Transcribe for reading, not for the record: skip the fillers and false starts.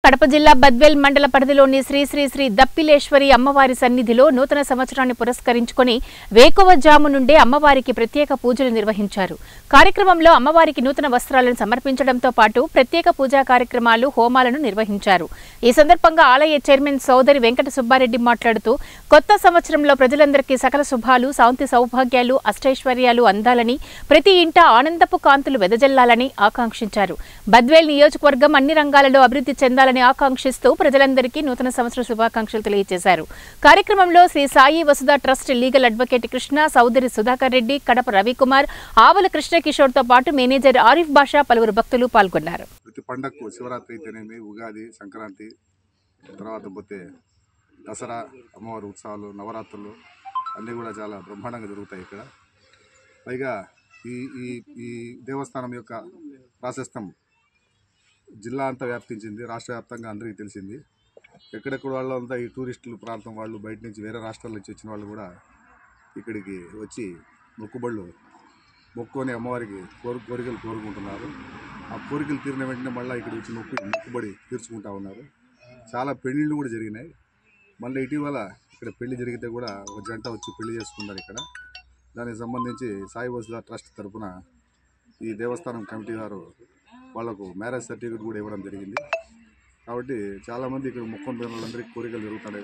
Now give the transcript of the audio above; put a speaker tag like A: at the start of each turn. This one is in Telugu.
A: కడప జిల్లా బద్వేల్ మండల పరిధిలోని శ్రీ శ్రీ శ్రీ దప్పిలేశ్వరి అమ్మవారి సన్నిధిలో నూతన సంవత్సరాన్ని పురస్కరించుకొని వేకువజాము నుండే అమ్మవారికి ప్రత్యేక పూజలు నిర్వహించారు. కార్యక్రమంలో అమ్మవారికి నూతన వస్త్రాలను సమర్పించడంతో పాటు ప్రత్యేక పూజా కార్యక్రమాలు, హోమాలను నిర్వహించారు. ఈ సందర్భంగా ఆలయ చైర్మన్ సోదరి వెంకట సుబ్బారెడ్డి మాట్లాడుతూ కొత్త సంవత్సరంలో ప్రజలందరికీ సకల శుభాలు, శాంతి సౌభాగ్యాలు, అష్టైశ్వర్యాలు అందాలని, ప్రతి ఇంట ఆనందపు కాంతులు వెదజల్లాలని ఆకాంక్షించారు. బద్వేల్ నియోజకవర్గం అన్ని రంగాలలో అభివృద్ధి చెందాలని ఆకాంక్షిస్తూ ప్రజలందరికీ నూతన సంవత్సర శుభాకాంక్షలు తెలియజేశారు. కార్యక్రమంలో Sri Sai Vasudha trust legal advocate Krishna, Chowdary Sudhakar Reddy, Kadapa Ravikumar, Avula Krishnakishore తో పాటు మేనేజర్ ఆరిఫ్ బాషా, పలువురు భక్తులు పాల్గొన్నారు.
B: ప్రతి పండగకు శివరాత్రి అయితేనేమి, ఉగాది, సంక్రాంతి, తర్వాత పోతే దసరా, అమ్మవారి ఉత్సవాలు, నవరాత్రులు అన్నీ కూడా చాలా బ్రహ్మాండంగా జరుగుతాయి ఇక్కడ. పైగా ఈ ఈ ఈ దేవస్థానం యొక్క ప్రాశస్త్యం జిల్లా అంతా వ్యాప్తించింది, రాష్ట్ర వ్యాప్తంగా అందరికీ తెలిసింది. ఎక్కడెక్కడ వాళ్ళు అంతా ఈ టూరిస్టుల ప్రాంతం వాళ్ళు, బయట నుంచి వేరే రాష్ట్రాల నుంచి వచ్చిన వాళ్ళు కూడా ఇక్కడికి వచ్చి మొక్కుకొని అమ్మవారికి కోరికలు కోరుకుంటున్నారు. ఆ కోరికలు తీరిన వెంటనే మళ్ళీ ఇక్కడికి వచ్చి మొక్కుబడి తీర్చుకుంటా ఉన్నారు. చాలా పెళ్ళిళ్ళు కూడా జరిగినాయి. మళ్ళీ ఇటీవల ఇక్కడ పెళ్లి జరిగితే కూడా ఒక జంట వచ్చి పెళ్లి చేసుకున్నారు ఇక్కడ. దానికి సంబంధించి సాయి వసుధ ట్రస్ట్ తరఫున ఈ దేవస్థానం కమిటీ వారు వాళ్లకు మ్యారేజ్ సర్టిఫికేట్ కూడా ఇవ్వడం జరిగింది. కాబట్టి చాలామంది ఇక్కడ మొక్కుకున్న వాళ్ళందరికీ కోరికలు జరుగుతున్నాయి.